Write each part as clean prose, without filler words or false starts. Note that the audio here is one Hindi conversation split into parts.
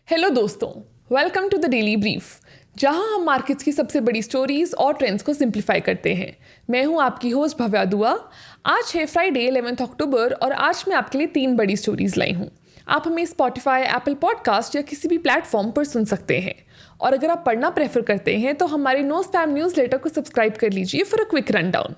हेलो दोस्तों, welcome to the daily brief, जहां हम मार्केट्स की सबसे बड़ी स्टोरीज और ट्रेंड्स को सिंप्लीफाई करते हैं। मैं हूं आपकी होस्ट भव्या दुआ। आज है फ्राइडे 11 अक्टूबर और आज मैं आपके लिए 3 बड़ी स्टोरीज लाई हूं। आप हमें स्पॉटिफाई, एप्पल पॉडकास्ट या किसी भी प्लेटफॉर्म पर सुन सकते हैं। और अगर आप पढ़ना प्रेफर करते हैं तो हमारे नो स्पैम न्यूज़लेटर को सब्सक्राइब कर लीजिए for a quick run down.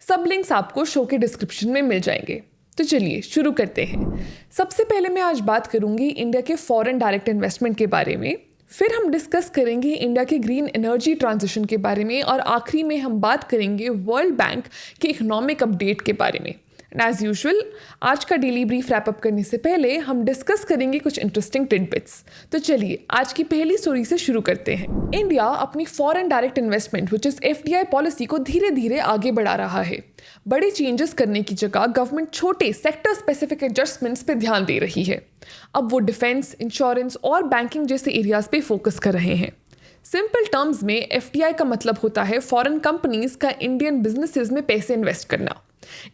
सब लिंक्स आपको शो के डिस्क्रिप्शन में मिल जाएंगे। तो चलिए शुरू करते हैं। सबसे पहले मैं आज बात करूंगी इंडिया के फॉरेन डायरेक्ट इन्वेस्टमेंट के बारे में, फिर हम डिस्कस करेंगे इंडिया के ग्रीन एनर्जी ट्रांजिशन के बारे में और आखिरी में हम बात करेंगे वर्ल्ड बैंक के इकोनॉमिक अपडेट के बारे में। एज यूजुअल, आज का डेली ब्रीफ रैप अप करने से पहले हम डिस्कस करेंगे कुछ इंटरेस्टिंग टिडबिट्स। तो चलिए आज की पहली स्टोरी से शुरू करते हैं। इंडिया अपनी foreign direct investment which is FDI policy को धीरे धीरे आगे बढ़ा रहा है। बड़े चेंजेस करने की जगह गवर्नमेंट छोटे सेक्टर स्पेसिफिक एडजस्टमेंट्स पे ध्यान दे रही है। अब वो डिफेंस, इंश्योरेंस और बैंकिंग जैसे एरियाज पे फोकस कर रहे हैं। सिंपल टर्म्स में FDI का मतलब होता है फॉरेन कंपनीज का इंडियन बिजनेसेस में पैसे इन्वेस्ट करना।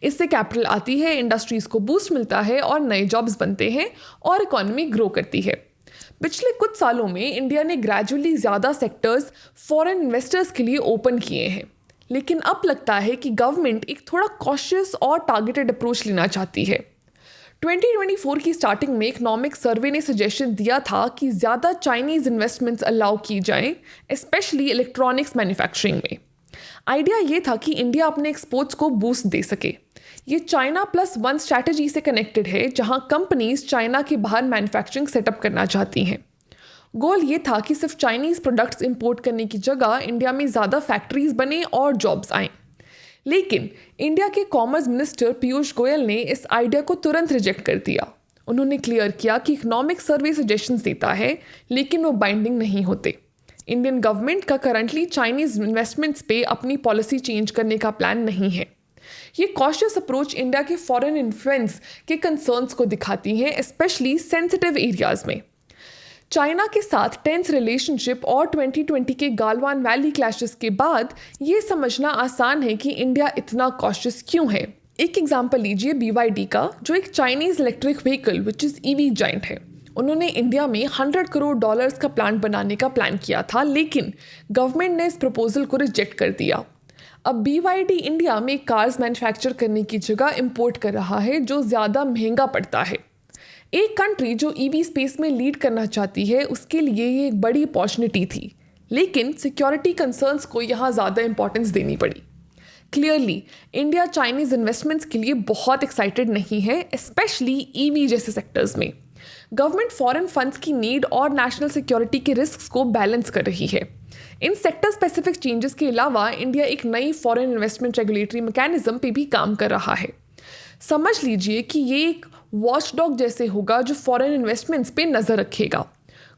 इससे कैपिटल आती है, इंडस्ट्रीज को बूस्ट मिलता है और नए जॉब्स बनते हैं और इकोनॉमी ग्रो करती है। पिछले कुछ सालों में इंडिया ने ग्रेजुअली ज़्यादा सेक्टर्स फॉरेन इन्वेस्टर्स के लिए ओपन किए हैं, लेकिन अब लगता है कि गवर्नमेंट एक थोड़ा कॉशियस और टारगेटेड अप्रोच लेना चाहती है। 2024 की स्टार्टिंग में इकोनॉमिक सर्वे ने सजेशन दिया था कि ज़्यादा चाइनीज़ इन्वेस्टमेंट्स अलाउ की जाएं, स्पेशली इलेक्ट्रॉनिक्स मैन्युफैक्चरिंग में। आइडिया ये था कि इंडिया अपने एक्सपोर्ट्स को बूस्ट दे सके। ये चाइना प्लस वन स्ट्रैटेजी से कनेक्टेड है, जहां कंपनीज चाइना के बाहर मैन्युफैक्चरिंग सेटअप करना चाहती हैं। गोल ये था कि सिर्फ चाइनीज़ प्रोडक्ट्स इंपोर्ट करने की जगह इंडिया में ज़्यादा फैक्ट्रीज बने और जॉब्स आएँ। लेकिन इंडिया के कॉमर्स मिनिस्टर पीयूष गोयल ने इस आइडिया को तुरंत रिजेक्ट कर दिया। उन्होंने क्लियर किया कि इकोनॉमिक सर्वे सजेशंस देता है, लेकिन वो बाइंडिंग नहीं होते। इंडियन गवर्नमेंट का करंटली चाइनीज़ इन्वेस्टमेंट्स पे अपनी पॉलिसी चेंज करने का प्लान नहीं है। ये कॉशियस अप्रोच इंडिया के फॉरेन इन्फ्लुएंस के कंसर्न्स को दिखाती है, स्पेशली सेंसिटिव एरियाज में। चाइना के साथ टेंस रिलेशनशिप और 2020 के गालवान वैली क्लैशेस के बाद ये समझना आसान है कि इंडिया इतना कॉशियस क्यों है। एक एग्जांपल लीजिए BYD का, जो एक Chinese electric vehicle which is EV giant है। उन्होंने इंडिया में $100 करोड़ का प्लांट बनाने का प्लान किया था, लेकिन गवर्नमेंट ने इस प्रपोजल को रिजेक्ट कर दिया। अब BYD इंडिया में कार्स मैन्युफैक्चर करने की जगह इंपोर्ट कर रहा है, जो ज़्यादा महंगा पड़ता है। एक कंट्री जो EV स्पेस में लीड करना चाहती है, उसके लिए ये एक बड़ी अपॉर्चुनिटी थी, लेकिन सिक्योरिटी कंसर्न्स को यहाँ ज़्यादा इंपॉर्टेंस देनी पड़ी। क्लियरली इंडिया चाइनीज़ इन्वेस्टमेंट्स के लिए बहुत एक्साइटेड नहीं है, स्पेशली EV जैसे सेक्टर्स में। गवर्नमेंट फॉरेन फंड्स की नीड और नेशनल सिक्योरिटी के रिस्क्स को बैलेंस कर रही है। इन सेक्टर स्पेसिफिक चेंजेस के अलावा इंडिया एक नई फॉरेन इन्वेस्टमेंट रेगुलेटरी मैकेनिज्म पे भी काम कर रहा है। समझ लीजिए कि ये एक वॉचडॉग जैसे होगा जो फॉरेन इन्वेस्टमेंट्स पे नज़र रखेगा।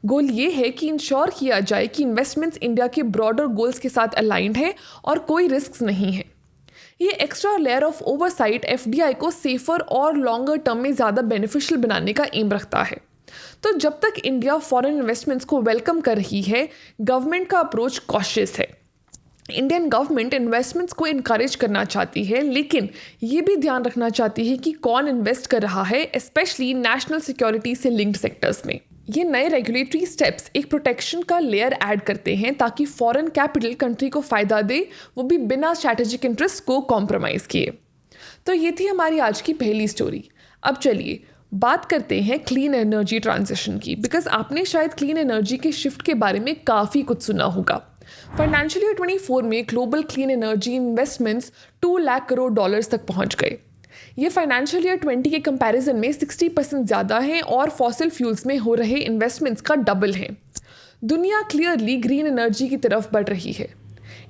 गोल ये है कि इंश्योर किया जाए कि इन्वेस्टमेंट्स इंडिया के ब्रॉडर गोल्स के साथ अलाइंड है और कोई रिस्क नहीं है। ये extra layer of oversight FDI को सेफर और लॉन्गर टर्म में ज़्यादा बेनिफिशियल बनाने का एम रखता है। तो जब तक इंडिया फॉरेन इन्वेस्टमेंट्स को वेलकम कर रही है, गवर्नमेंट का अप्रोच कॉशियस है। इंडियन गवर्नमेंट इन्वेस्टमेंट्स को इनकरेज करना चाहती है, लेकिन ये भी ध्यान रखना चाहती है कि कौन इन्वेस्ट कर रहा है, स्पेशली नेशनल सिक्योरिटी से लिंक्ड सेक्टर्स में। ये नए रेगुलेटरी स्टेप्स एक प्रोटेक्शन का लेयर ऐड करते हैं ताकि फॉरेन कैपिटल कंट्री को फ़ायदा दे, वो भी बिना स्ट्रैटेजिक इंटरेस्ट को कॉम्प्रोमाइज़ किए। तो ये थी हमारी आज की पहली स्टोरी। अब चलिए बात करते हैं क्लीन एनर्जी ट्रांजिशन की, बिकॉज आपने शायद क्लीन एनर्जी के शिफ्ट के बारे में काफ़ी कुछ सुना होगा। फाइनेंशियल ईयर 24 में global clean energy investments $2 lakh crore तक पहुंच गए। ये फाइनेंशियल ईयर 20 के कंपैरिजन में 60% ज़्यादा है और फॉसिल फ्यूल्स में हो रहे इन्वेस्टमेंट्स का डबल है। दुनिया क्लियरली ग्रीन एनर्जी की तरफ बढ़ रही है।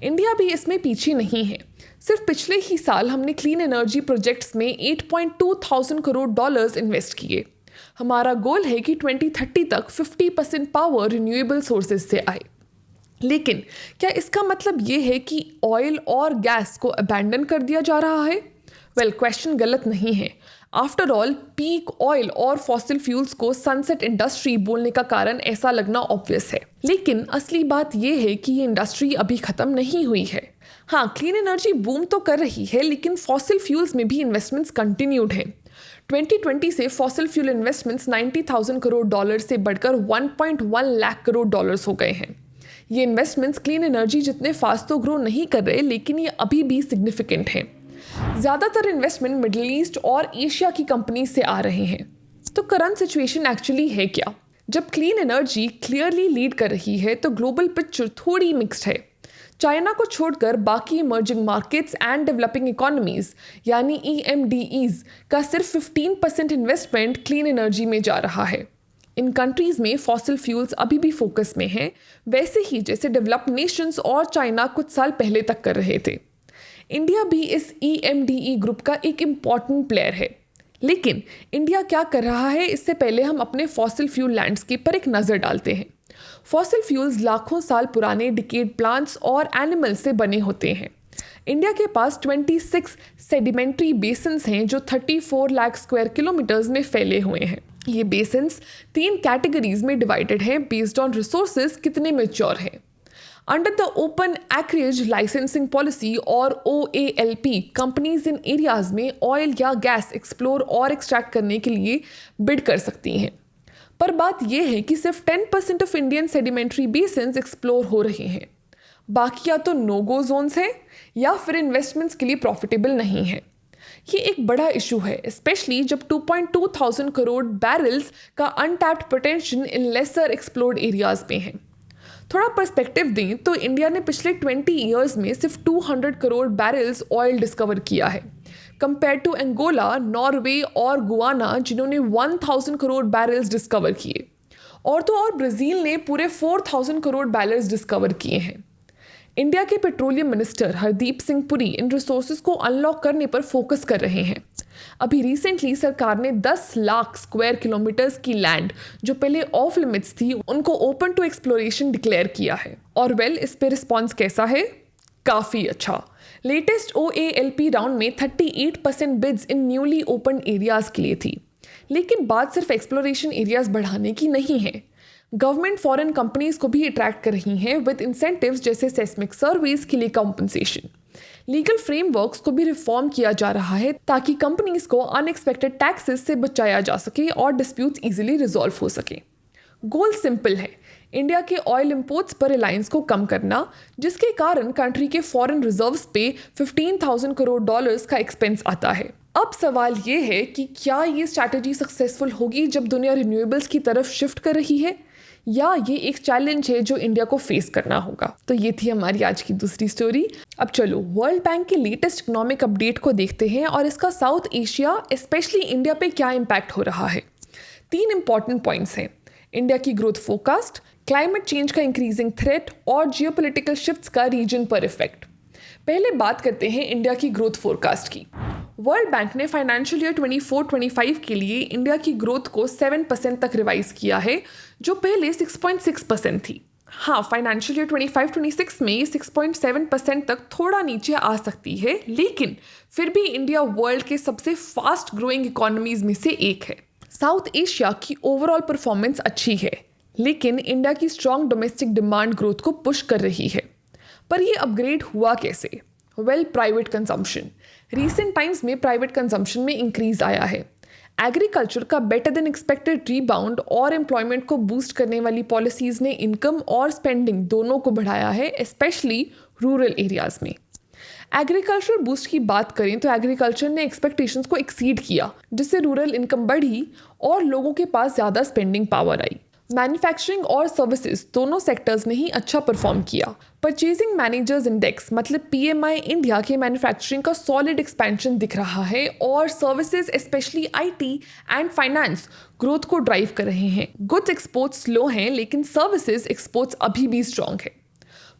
इंडिया भी इसमें पीछे नहीं है। सिर्फ पिछले ही साल हमने क्लीन एनर्जी प्रोजेक्ट्स में $8.2 करोड़ इन्वेस्ट किए। हमारा गोल है कि 2030 तक 50% पावर रिन्यूएबल सोर्सेज से आए। लेकिन क्या इसका मतलब ये है कि ऑयल और गैस को अबैंडन कर दिया जा रहा है? क्वेश्चन गलत नहीं है। आफ्टर ऑल, पीक ऑयल और फॉसिल फ्यूल्स को सनसेट इंडस्ट्री बोलने का कारण ऐसा लगना ऑब्वियस है, लेकिन असली बात यह है कि ये इंडस्ट्री अभी खत्म नहीं हुई है। हाँ, क्लीन एनर्जी बूम तो कर रही है, लेकिन फॉसिल फ्यूल्स में भी इन्वेस्टमेंट्स कंटिन्यूड हैं। 2020 से fossil fuel investments 90,000 crore dollar से बढ़कर 1.1 लाख करोड़ डॉलर्स हो गए हैं। ये इन्वेस्टमेंट्स क्लीन एनर्जी जितने फास्ट तो ग्रो नहीं कर रहे, लेकिन ये अभी भी सिग्निफिकेंट हैं। ज़्यादातर इन्वेस्टमेंट मिडिल ईस्ट और एशिया की कंपनी से आ रहे हैं। तो करंट सिचुएशन एक्चुअली है क्या? जब क्लीन एनर्जी क्लियरली लीड कर रही है तो ग्लोबल पिक्चर थोड़ी मिक्स्ड है। चाइना को छोड़कर बाकी emerging markets and developing economies यानी EMDEs का सिर्फ 15% इन्वेस्टमेंट क्लीन एनर्जी में जा रहा है। इन कंट्रीज में फॉसिल फ्यूल्स अभी भी फोकस में हैं, वैसे ही जैसे डेवलप्ड नेशंस और चाइना कुछ साल पहले तक कर रहे थे। इंडिया भी इस EMDE ग्रुप का एक इम्पॉर्टेंट प्लेयर है। लेकिन इंडिया क्या कर रहा है, इससे पहले हम अपने फॉसिल फ्यूल लैंडस्केप पर एक नज़र डालते हैं। फॉसिल फ्यूल्स लाखों साल पुराने डिकेड प्लांट्स और एनिमल्स से बने होते हैं। इंडिया के पास 26 सेडिमेंट्री बेसिन्स हैं जो 34 लाख स्क्वायर किलोमीटर्स में फैले हुए हैं। ये बेसिन्स 3 कैटेगरीज में डिवाइडेड हैं बेस्ड ऑन रिसोर्सेज कितने मैच्योर हैं। Under the open acreage licensing policy और OALP, कंपनीज इन एरियाज में ऑयल या गैस एक्सप्लोर और एक्सट्रैक्ट करने के लिए बिड कर सकती हैं। पर बात यह है कि सिर्फ 10% of Indian sedimentary basins explore हो रहे हैं। बाकी या तो नो गो जोन्स हैं या फिर इन्वेस्टमेंट्स के लिए प्रॉफिटेबल नहीं है। ये एक बड़ा इशू है, स्पेशली जब 2.2 थाउजेंड करोड़ बैरल्स का untapped potential in laser explored areas में है। थोड़ा पर्सपेक्टिव दें तो इंडिया ने पिछले 20 ईयर्स में सिर्फ 200 करोड़ बैरल्स ऑयल डिस्कवर किया है, कंपेयर टू एंगोला, नॉर्वे और गुआना जिन्होंने 1000 करोड़ बैरल्स डिस्कवर किए, और तो और ब्राज़ील ने पूरे 4000 करोड़ बैरल्स डिस्कवर किए हैं। इंडिया के पेट्रोलियम मिनिस्टर हरदीप सिंह पुरी इन रिसोर्सेज को अनलॉक करने पर फोकस कर रहे हैं। अभी रिसेंटली सरकार ने 10 लाख स्क्वायर किलोमीटर्स की लैंड जो पहले ऑफ लिमिट्स थी उनको ओपन टू एक्सप्लोरेशन डिक्लेयर किया है। और इस पे रिस्पॉन्स कैसा है? काफ़ी अच्छा। लेटेस्ट OALP राउंड में 38% बिड्स इन न्यूली ओपन एरियाज के लिए थी। लेकिन बात सिर्फ एक्सप्लोरेशन एरियाज बढ़ाने की नहीं है। गवर्नमेंट फॉरेन कंपनीज को भी अट्रैक्ट कर रही हैं विद इंसेंटिव्स जैसे सेस्मिक सर्विस के लिए कॉम्पनसेशन। लीगल फ्रेमवर्क्स को भी रिफॉर्म किया जा रहा है ताकि कंपनीज को अनएक्सपेक्टेड टैक्सेस से बचाया जा सके और डिस्प्यूट्स इजीली रिजॉल्व हो सके। गोल सिंपल है, इंडिया के ऑयल इंपोर्ट्स पर रिलायंस को कम करना, जिसके कारण कंट्री के फॉरेन रिजर्व्स पे 15,000 करोड़ डॉलर्स का एक्सपेंस आता है। अब सवाल ये है कि क्या ये स्ट्रैटेजी सक्सेसफुल होगी जब दुनिया रिन्यूएबल्स की तरफ शिफ्ट कर रही है, या ये एक चैलेंज है जो इंडिया को फेस करना होगा। तो ये थी हमारी आज की दूसरी स्टोरी। अब चलो वर्ल्ड बैंक के लेटेस्ट इकोनॉमिक अपडेट को देखते हैं और इसका साउथ एशिया स्पेशली इंडिया पे क्या इम्पैक्ट हो रहा है। 3 इंपॉर्टेंट पॉइंट्स हैं: इंडिया की ग्रोथ फोरकास्ट, क्लाइमेट चेंज का इंक्रीजिंग थ्रेट और जियोपॉलिटिकल शिफ्ट्स का रीजन पर इफेक्ट। पहले बात करते हैं इंडिया की ग्रोथ फोरकास्ट की। वर्ल्ड बैंक ने फाइनेंशियल ईयर 24-25 के लिए इंडिया की ग्रोथ को 7% तक रिवाइज किया है, जो पहले 6.6% थी। हाँ, फाइनेंशियल ईयर 25-26 में ये 6.7% तक थोड़ा नीचे आ सकती है, लेकिन फिर भी इंडिया वर्ल्ड के सबसे फास्ट ग्रोइंग इकोनॉमीज में से एक है। साउथ एशिया की ओवरऑल परफॉर्मेंस अच्छी है, लेकिन इंडिया की स्ट्रॉन्ग डोमेस्टिक डिमांड ग्रोथ को पुश कर रही है। पर ये अपग्रेड हुआ कैसे? Private consumption. रीसेंट टाइम्स में प्राइवेट कंजम्पशन में इंक्रीज आया है। एग्रीकल्चर का बेटर देन एक्सपेक्टेड रीबाउंड और एम्प्लॉयमेंट को बूस्ट करने वाली पॉलिसीज ने इनकम और स्पेंडिंग दोनों को बढ़ाया है, स्पेशली रूरल एरियाज में। एग्रीकल्चर बूस्ट की बात करें तो एग्रीकल्चर ने एक्सपेक्टेशंस को एक्सीड किया, जिससे रूरल इनकम बढ़ी और लोगों के पास ज़्यादा स्पेंडिंग पावर आई। मैन्युफैक्चरिंग और सर्विसेज दोनों सेक्टर्स ने ही अच्छा परफॉर्म किया। परचेजिंग मैनेजर्स इंडेक्स मतलब PMI इंडिया के मैन्युफैक्चरिंग का सॉलिड एक्सपेंशन दिख रहा है और services specially IT and finance growth को ड्राइव कर रहे हैं। गुड्स एक्सपोर्ट्स स्लो हैं, लेकिन सर्विसेज एक्सपोर्ट्स अभी भी स्ट्रॉन्ग है।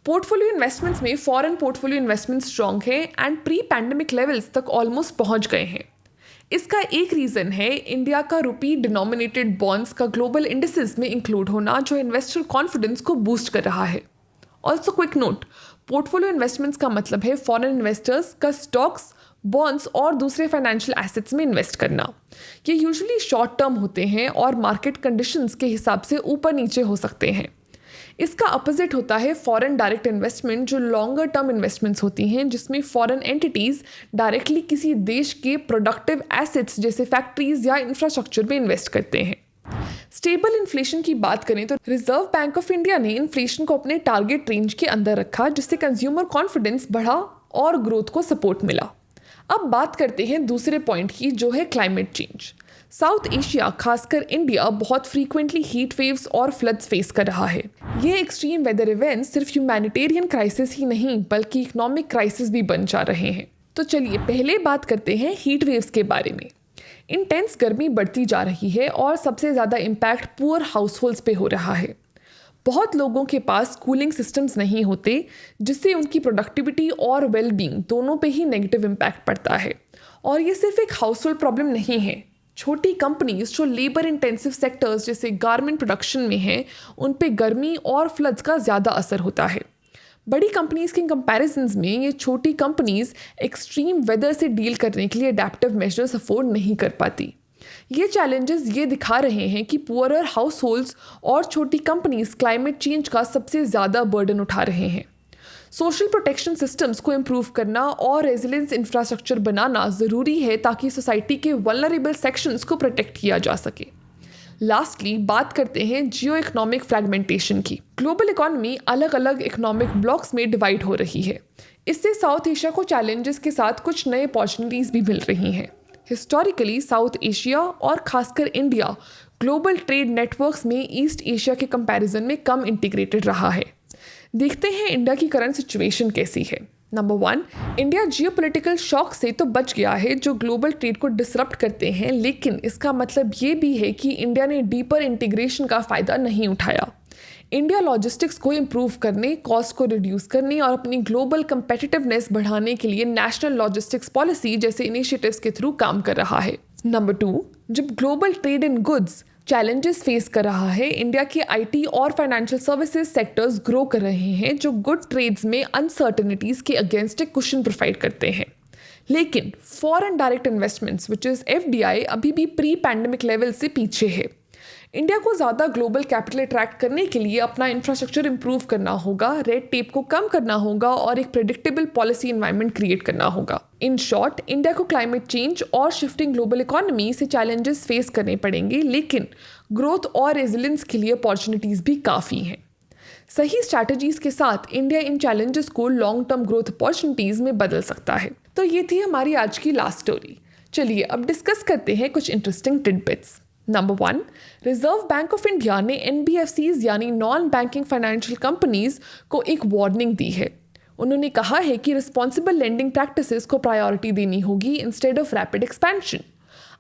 पोर्टफोलियो इन्वेस्टमेंट्स में फॉरेन पोर्टफोलियो इन्वेस्टमेंट स्ट्रॉन्ग है एंड प्री पैंडेमिक लेवल्स तक ऑलमोस्ट पहुंच गए हैं। इसका एक रीज़न है इंडिया का रुपी डिनोमिनेटेड बॉन्ड्स का ग्लोबल इंडिसेस में इंक्लूड होना, जो इन्वेस्टर कॉन्फिडेंस को बूस्ट कर रहा है। Also quick note, portfolio investments का मतलब है फॉरेन इन्वेस्टर्स का स्टॉक्स, बॉन्ड्स और दूसरे फाइनेंशियल एसेट्स में इन्वेस्ट करना। ये यूजुअली शॉर्ट टर्म होते हैं और मार्केट कंडीशंस के हिसाब से ऊपर नीचे हो सकते हैं। इसका अपोजिट होता है फॉरेन डायरेक्ट इन्वेस्टमेंट, जो लॉन्गर टर्म इन्वेस्टमेंट्स होती हैं जिसमें फॉरेन एंटिटीज़ डायरेक्टली किसी देश के प्रोडक्टिव एसेट्स जैसे फैक्ट्रीज या इंफ्रास्ट्रक्चर में इन्वेस्ट करते हैं। स्टेबल इन्फ्लेशन की बात करें तो रिजर्व बैंक ऑफ इंडिया ने इन्फ्लेशन को अपने टारगेट रेंज के अंदर रखा, जिससे कंज्यूमर कॉन्फिडेंस बढ़ा और ग्रोथ को सपोर्ट मिला। अब बात करते हैं दूसरे पॉइंट की, जो है क्लाइमेट चेंज। साउथ एशिया, खासकर इंडिया, बहुत फ्रीक्वेंटली हीट वेव्स और फ्लड्स फेस कर रहा है। ये एक्सट्रीम वेदर इवेंट्स सिर्फ ह्यूमैनिटेरियन क्राइसिस ही नहीं बल्कि इकोनॉमिक क्राइसिस भी बन जा रहे हैं। तो चलिए पहले बात करते हैं हीट वेव्स के बारे में। इंटेंस गर्मी बढ़ती जा रही है और सबसे ज़्यादा इम्पैक्ट पुअर हाउसहोल्ड्स पे हो रहा है। बहुत लोगों के पास कूलिंग सिस्टम्स नहीं होते, जिससे उनकी प्रोडक्टिविटी और वेलबींग दोनों पे ही नेगेटिव इम्पैक्ट पड़ता है। और ये सिर्फ एक हाउसहोल्ड प्रॉब्लम नहीं है। छोटी कंपनीज जो लेबर इंटेंसिव सेक्टर्स जैसे गारमेंट प्रोडक्शन में हैं, उन पे गर्मी और फ्लड्स का ज़्यादा असर होता है। बड़ी कंपनीज के कंपैरिजन्स में ये छोटी कंपनीज एक्सट्रीम वेदर से डील करने के लिए अडेप्टिव मेजर्स अफोर्ड नहीं कर पाती। ये चैलेंजेस ये दिखा रहे हैं कि पुअरर हाउसहोल्ड्स और छोटी कंपनीज क्लाइमेट चेंज का सबसे ज़्यादा बर्डन उठा रहे हैं। सोशल प्रोटेक्शन सिस्टम्स को इम्प्रूव करना और रेजिलेंस इंफ्रास्ट्रक्चर बनाना ज़रूरी है ताकि सोसाइटी के वल्नरेबल सेक्शंस को प्रोटेक्ट किया जा सके। लास्टली बात करते हैं जियो इकोनॉमिक फ्रैगमेंटेशन की। ग्लोबल इकोनॉमी अलग अलग इकोनॉमिक ब्लॉक्स में डिवाइड हो रही है। इससे साउथ एशिया को चैलेंजेस के साथ कुछ नए अपॉर्चुनिटीज़ भी मिल रही हैं। हिस्टोरिकली साउथ एशिया और खासकर इंडिया ग्लोबल ट्रेड नेटवर्क्स में ईस्ट एशिया के कंपैरिजन में कम इंटीग्रेटेड रहा है। देखते हैं इंडिया की करंट सिचुएशन कैसी है। नंबर 1, इंडिया जियोपॉलिटिकल शॉक से तो बच गया है जो ग्लोबल ट्रेड को डिसरप्ट करते हैं, लेकिन इसका मतलब ये भी है कि इंडिया ने डीपर इंटीग्रेशन का फ़ायदा नहीं उठाया। इंडिया लॉजिस्टिक्स को इम्प्रूव करने, कॉस्ट को रिड्यूस करने और अपनी ग्लोबल कंपेटिटिवनेस बढ़ाने के लिए नेशनल लॉजिस्टिक्स पॉलिसी जैसे इनिशिएटिव्स के थ्रू काम कर रहा है। नंबर 2, जब global trade in goods challenges face कर रहा है, इंडिया के आईटी और फाइनेंशियल सर्विसेज सेक्टर्स ग्रो कर रहे हैं, जो गुड ट्रेड्स में अनसर्टेनिटीज के अगेंस्ट एक कुशन प्रोवाइड करते हैं। लेकिन foreign direct investments which is FDI अभी भी प्री पैंडेमिक लेवल से पीछे है। इंडिया को ज़्यादा ग्लोबल कैपिटल अट्रैक्ट करने के लिए अपना इंफ्रास्ट्रक्चर इंप्रूव करना होगा, रेड टेप को कम करना होगा और एक प्रेडिक्टेबल पॉलिसी एनवायरनमेंट क्रिएट करना होगा। इन शॉर्ट, इंडिया को क्लाइमेट चेंज और शिफ्टिंग ग्लोबल इकोनॉमी से चैलेंजेस फेस करने पड़ेंगे, लेकिन ग्रोथ और रेजिलेंस के लिए अपॉर्चुनिटीज़ भी काफ़ी हैं। सही स्ट्रैटेजीज के साथ इंडिया इन चैलेंजेस को लॉन्ग टर्म ग्रोथ अपॉर्चुनिटीज़ में बदल सकता है। तो ये थी हमारी आज की लास्ट स्टोरी। चलिए अब डिस्कस करते हैं कुछ interesting titbits. Number 1, reserve bank of India ने NBFCs यानी नॉन बैंकिंग फाइनेंशियल कंपनीज को एक वार्निंग दी है। उन्होंने कहा है कि रिस्पॉन्सिबल लेंडिंग प्रैक्टिसेस को प्रायोरिटी देनी होगी instead of rapid expansion.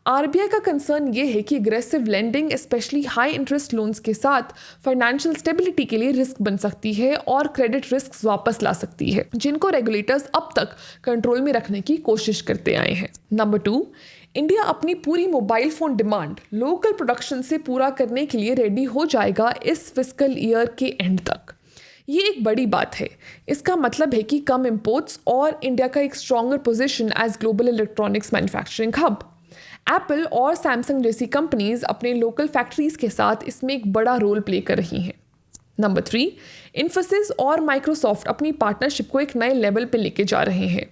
RBI का कंसर्न ये है कि aggressive lending specially high interest loans के साथ फाइनेंशियल स्टेबिलिटी के लिए रिस्क बन सकती है और क्रेडिट रिस्क वापस ला सकती है, जिनको रेगुलेटर्स अब तक कंट्रोल में रखने की कोशिश करते आए हैं। नंबर 2, इंडिया अपनी पूरी mobile phone demand local production से पूरा करने के लिए रेडी हो जाएगा इस फिस्कल ईयर के एंड तक। ये एक बड़ी बात है। इसका मतलब है कि कम इंपोर्ट्स और इंडिया का एक stronger position as global electronics manufacturing hub. Apple और सैमसंग जैसी कंपनीज अपने लोकल फैक्ट्रीज के साथ इसमें एक बड़ा रोल प्ले कर रही हैं। नंबर 3, इन्फोसिस और माइक्रोसॉफ्ट अपनी पार्टनरशिप को एक नए लेवल पे लेके जा रहे हैं।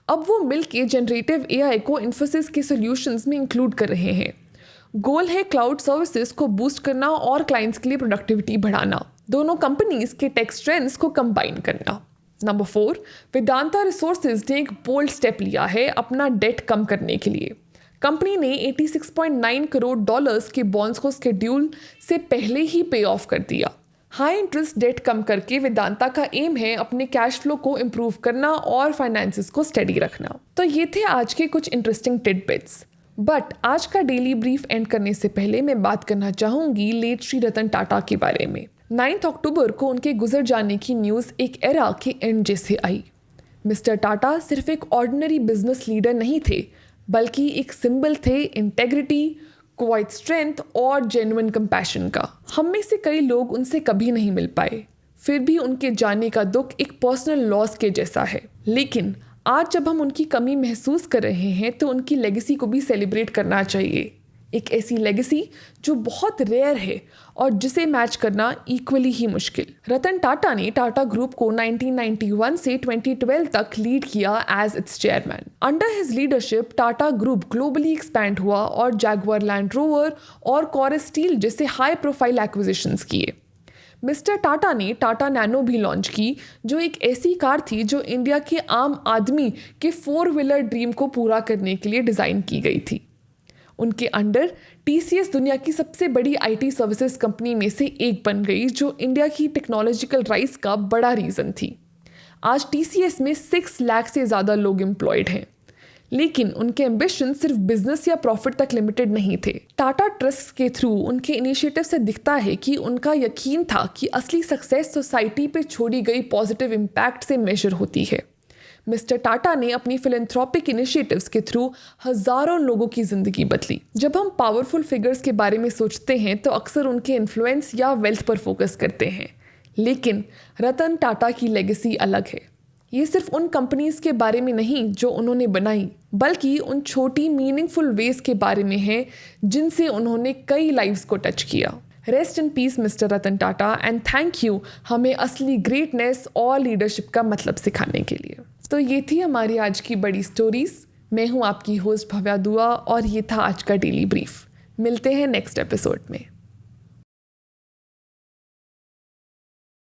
अब वो मिलके जनरेटिव AI को इन्फोसिस के सॉल्यूशंस में इंक्लूड कर रहे हैं। गोल है क्लाउड सर्विसेज को बूस्ट करना और क्लाइंट्स के लिए प्रोडक्टिविटी बढ़ाना, दोनों कंपनीज के टेक स्ट्रेंथ्स को कंबाइन करना। नंबर 4, वेदांता रिसोर्सेज ने एक बोल्ड स्टेप लिया है अपना डेट कम करने के लिए। कंपनी ने $86.9 करोड़ के बॉन्ड्स को शेड्यूल से पहले ही पे ऑफ कर दिया। हाई इंटरेस्ट डेट कम करके वेदांता का एम है अपने कैश फ्लो को इम्प्रूव करना और फाइनेंसेस को स्टेडी रखना। तो ये थे आज के कुछ इंटरेस्टिंग टिडबिट्स। बट आज का डेली ब्रीफ एंड करने से पहले मैं बात करना चाहूँगी लेट श्री रतन टाटा के बारे में। 9 अक्टूबर को उनके गुजर जाने की न्यूज़ एक एरा के एंड जैसे आई। मिस्टर टाटा सिर्फ एक ऑर्डिनरी बिजनेस लीडर नहीं थे, बल्कि एक सिंबल थे इंटेग्रिटी, क्वाइट स्ट्रेंथ और जेन्युइन कंपैशन का। हम में से कई लोग उनसे कभी नहीं मिल पाए, फिर भी उनके जाने का दुख एक पर्सनल लॉस के जैसा है। लेकिन आज जब हम उनकी कमी महसूस कर रहे हैं तो उनकी लेगेसी को भी सेलिब्रेट करना चाहिए। एक ऐसी लेगेसी जो बहुत रेयर है और जिसे मैच करना इक्वली ही मुश्किल। रतन टाटा ने टाटा ग्रुप को 1991 से 2012 तक लीड किया as its chairman. Under his leadership Tata group globally expand हुआ और जैगुआर लैंड रोवर और कोरस स्टील जैसे हाई प्रोफाइल एक्विजिशंस किए। मिस्टर टाटा ने टाटा नैनो भी लॉन्च की, जो एक ऐसी कार थी जो इंडिया के आम आदमी के 4 व्हीलर ड्रीम को पूरा करने के लिए डिज़ाइन की गई थी। उनके अंडर TCS दुनिया की सबसे बड़ी IT सर्विसेज कंपनी में से एक बन गई, जो इंडिया की टेक्नोलॉजिकल राइज का बड़ा रीज़न थी। आज TCS में 6 लाख से ज़्यादा लोग एम्प्लॉयड हैं, लेकिन उनके एम्बिशन सिर्फ बिजनेस या प्रॉफिट तक लिमिटेड नहीं थे। टाटा ट्रस्ट के थ्रू उनके इनिशिएटिव से दिखता है कि उनका यकीन था कि असली सक्सेस सोसाइटी पे छोड़ी गई पॉजिटिव इम्पैक्ट से मेजर होती है। मिस्टर टाटा ने अपनी फिलैंथ्रोपिक इनिशिएटिव्स के थ्रू हजारों लोगों की जिंदगी बदली। जब हम पावरफुल फिगर्स के बारे में सोचते हैं तो अक्सर उनके इन्फ्लुएंस या वेल्थ पर फोकस करते हैं, लेकिन रतन टाटा की लेगेसी अलग है। ये सिर्फ उन कंपनीज के बारे में नहीं जो उन्होंने बनाई, बल्कि उन छोटी मीनिंगफुल वेज के बारे में है जिनसे उन्होंने कई लाइव्स को टच किया। Rest in peace mister Ratan Tata, and thank you हमें असली ग्रेटनेस और लीडरशिप का मतलब सिखाने के लिए। तो ये थी हमारी आज की बड़ी स्टोरीज। मैं हूँ आपकी होस्ट भव्या दुआ और ये था आज का डेली ब्रीफ। मिलते हैं नेक्स्ट एपिसोड में।